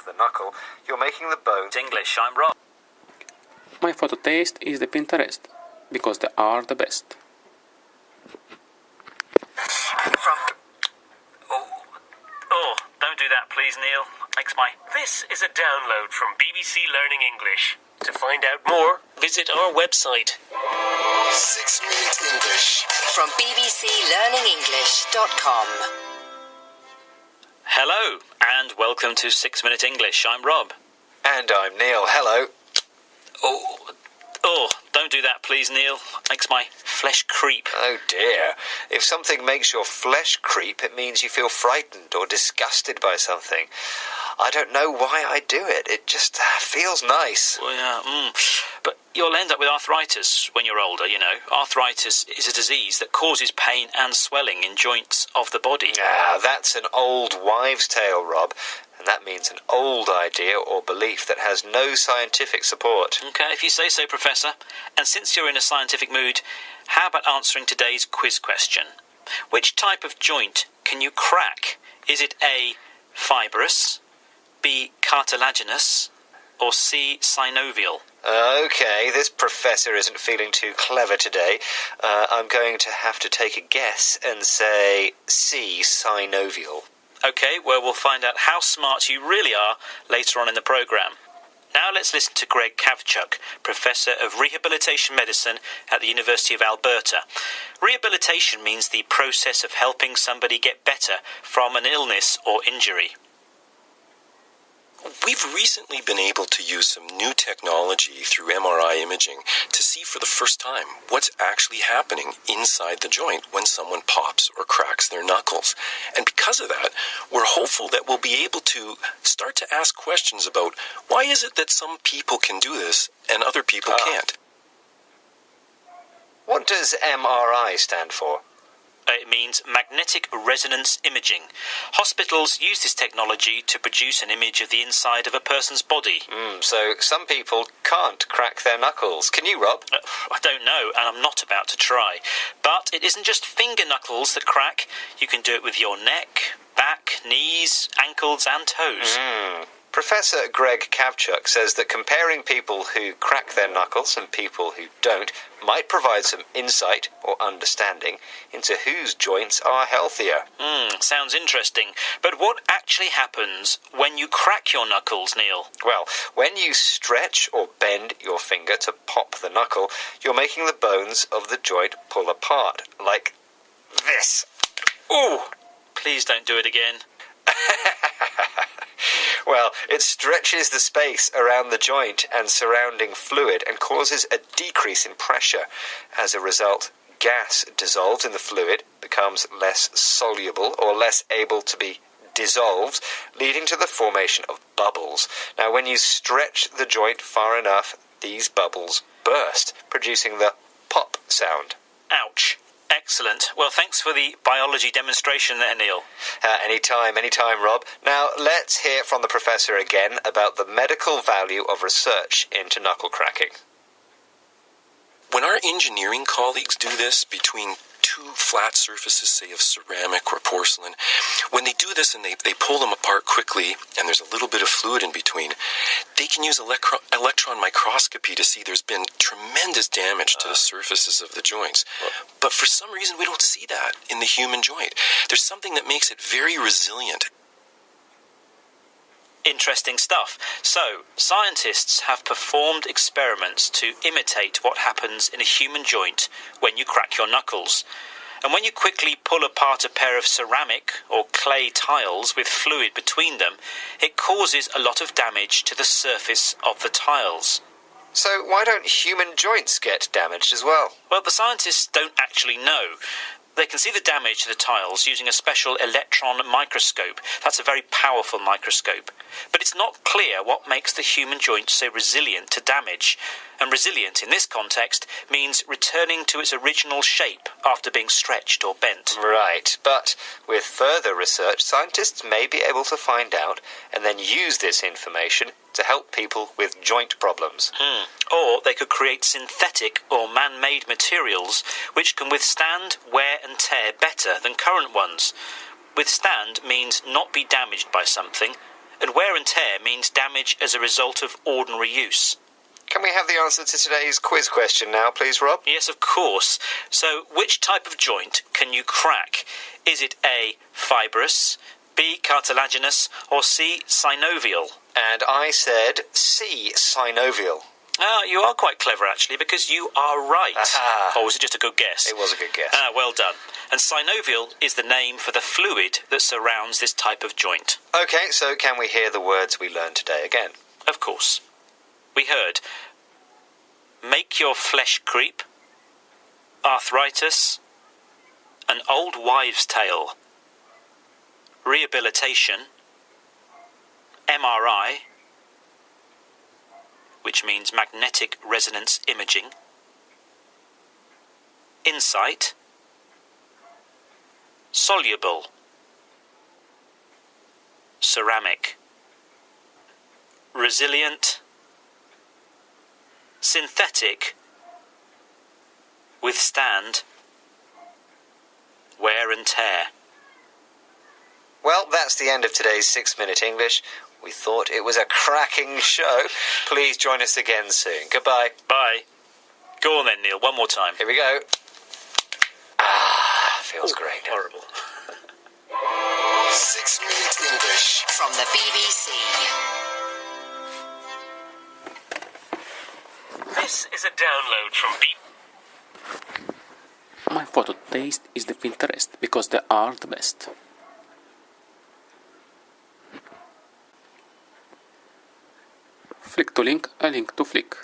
pop the knuckle, you're making the bones... English, I'm Rob. My photo taste is the Pinterest, because they are the best. Don't do that, please, Neil. Makes my... This is a download from BBC Learning English. To find out more, visit our website. 6 Minute English. From bbclearningenglish.com. Hello, and welcome to 6 Minute English. I'm Rob. And I'm Neil. Hello. Don't do that, please, Neil. Makes my flesh creep. Oh dear. If something makes your flesh creep, it means you feel frightened or disgusted by something. I don't know why I do it. It just feels nice. Well, yeah, But you'll end up with arthritis when you're older, you know. Arthritis is a disease that causes pain and swelling in joints of the body. That's an old wives' tale, Rob. And that means an old idea or belief that has no scientific support. Okay, if you say so, Professor. And since you're in a scientific mood, how about answering today's quiz question? Which type of joint can you crack? Is it A, fibrous, B, cartilaginous, or C, synovial? Okay, this professor isn't feeling too clever today. I'm going to have to take a guess and say C, synovial. Okay, well, we'll find out how smart you really are later on in the programme. Now let's listen to Greg Kavchuk, Professor of Rehabilitation Medicine at the University of Alberta. Rehabilitation means the process of helping somebody get better from an illness or injury. We've recently been able to use some new technology through MRI imaging to see for the first time what's actually happening inside the joint when someone pops or cracks their knuckles. And because of that, we're hopeful that we'll be able to start to ask questions about why is it that some people can do this and other people can't. What does MRI stand for? It means magnetic resonance imaging. Hospitals use this technology to produce an image of the inside of a person's body. So some people can't crack their knuckles. Can you, Rob? I don't know, and I'm not about to try. But it isn't just finger knuckles that crack. You can do it with your neck, back, knees, ankles and toes. Professor Greg Kavchuk says that comparing people who crack their knuckles and people who don't might provide some insight or understanding into whose joints are healthier. Sounds interesting. But what actually happens when you crack your knuckles, Neil? Well, when you stretch or bend your finger to pop the knuckle, you're making the bones of the joint pull apart, like this. Ooh! Please don't do it again. Well, it stretches the space around the joint and surrounding fluid and causes a decrease in pressure. As a result, gas dissolved in the fluid becomes less soluble or less able to be dissolved, leading to the formation of bubbles. Now, when you stretch the joint far enough, these bubbles burst, producing the pop sound. Ouch. Excellent. Well, thanks for the biology demonstration there, Neil. Anytime, Rob. Now, let's hear from the professor again about the medical value of research into knuckle cracking. When our engineering colleagues do this between two flat surfaces, say of ceramic or porcelain, when they do this and they pull them apart quickly and there's a little bit of fluid in between, they can use electron microscopy to see there's been tremendous damage to the surfaces of the joints. But for some reason we don't see that in the human joint. There's something that makes it very resilient. Interesting stuff. So, scientists have performed experiments to imitate what happens in a human joint when you crack your knuckles. And when you quickly pull apart a pair of ceramic or clay tiles with fluid between them, it causes a lot of damage to the surface of the tiles. So why don't human joints get damaged as well? Well, the scientists don't actually know. They can see the damage to the tiles using a special electron microscope. That's a very powerful microscope. But it's not clear what makes the human joint so resilient to damage. And resilient in this context means returning to its original shape after being stretched or bent. Right, but with further research, scientists may be able to find out and then use this information to help people with joint problems. Or they could create synthetic or man-made materials which can withstand wear and tear better than current ones. Withstand means not be damaged by something, And wear and tear means damage as a result of ordinary use. Can we have the answer to today's quiz question now, please, Rob? Yes, of course. So, which type of joint can you crack? Is it A, fibrous, B, cartilaginous, or C, synovial? And I said C, synovial. Ah, you are quite clever, actually, because you are right. Aha. Or was it just a good guess? It was a good guess. Ah, well done. And synovial is the name for the fluid that surrounds this type of joint. OK, so can we hear the words we learned today again? Of course. We heard make your flesh creep, arthritis, an old wives' tale, rehabilitation, MRI, which means magnetic resonance imaging, insight, soluble, ceramic, resilient, synthetic, withstand, wear and tear. Well, that's the end of today's 6-Minute English. We thought it was a cracking show. Please join us again soon. Goodbye. Bye. Go on then, Neil, one more time. Here we go. Ah, feels great. Horrible. 6-Minute English from the BBC. This is a download from My photo taste is the Pinterest because they are the best. Flick to link, a link to flick.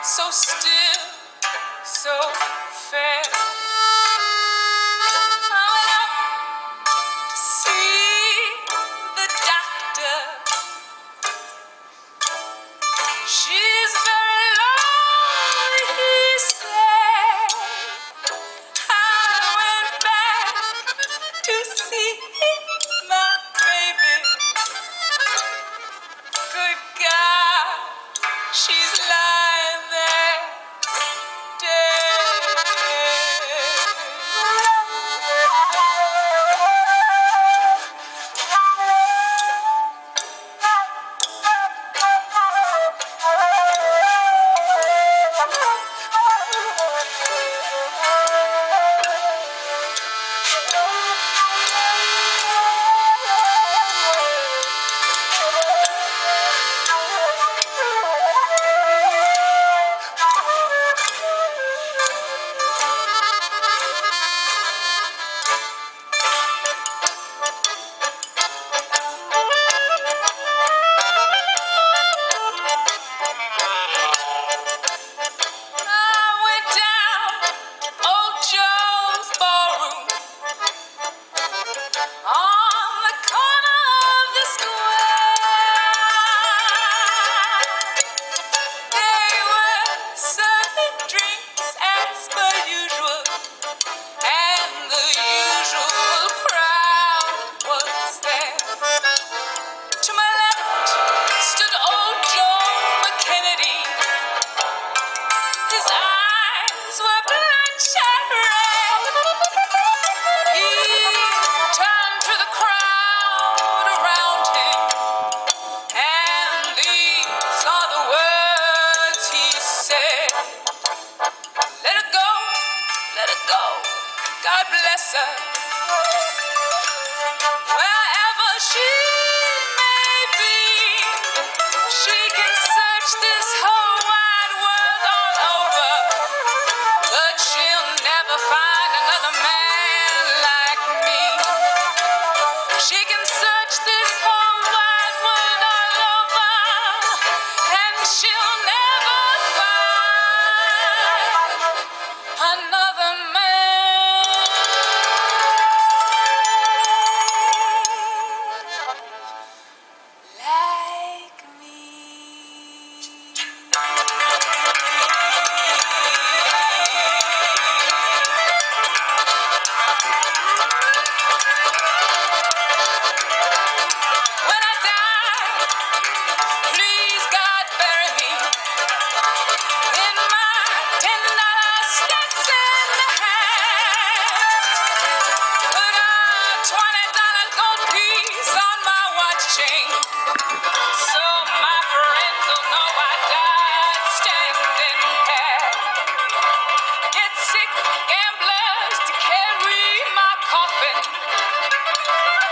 So still, so fair. I went up to see the doctor. She's very lonely, he said. I went back to see my baby. Good God, she's lying there dead. said, let her go, let her go. God bless her. Wherever she may be, she can search this whole wide world all over, but she'll never find another man like me. She can search this whole wide world all over, and she'll never find another man like me. When I die, please God bury me in my $10 Stetson hat. Put a $20 gold piece on my watch chain, so my friends will know I died standing pat. Get sick gamblers to carry my coffin,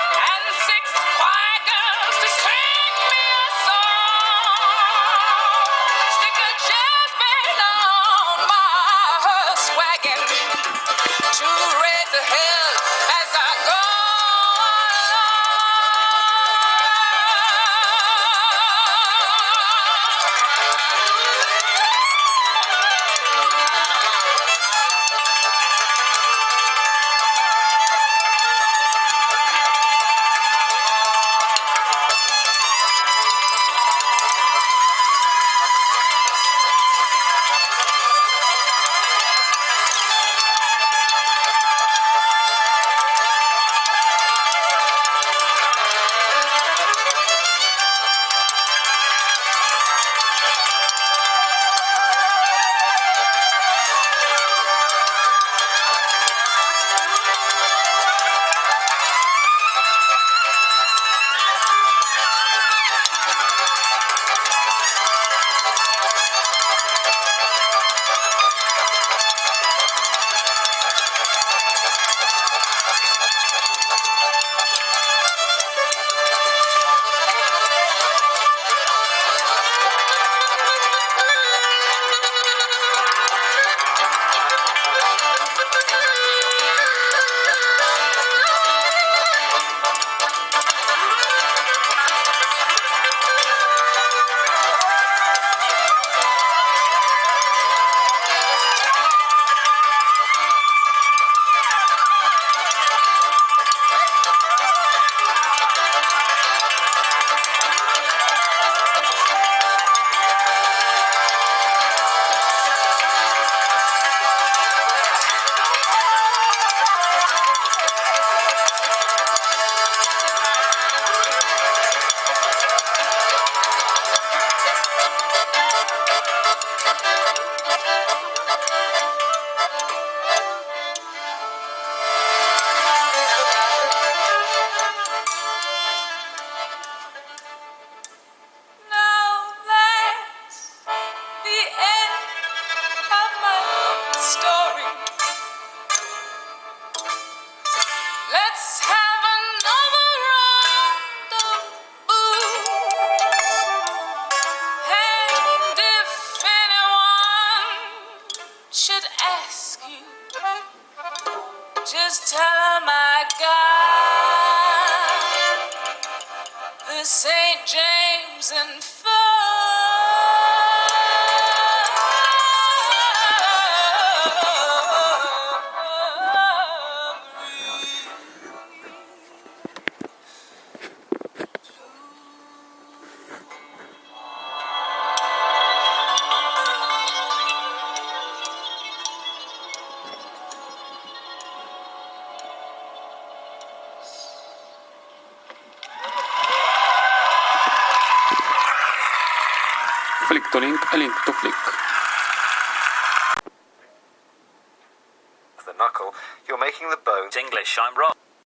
and 6 choir girls to sing me a song. Stick a jazz band on my hearse wagon to raise the hell as I go Just tell him I got the St. James and Flick to link, a link to flick. The knuckle, you're making the bone. English, I'm wrong.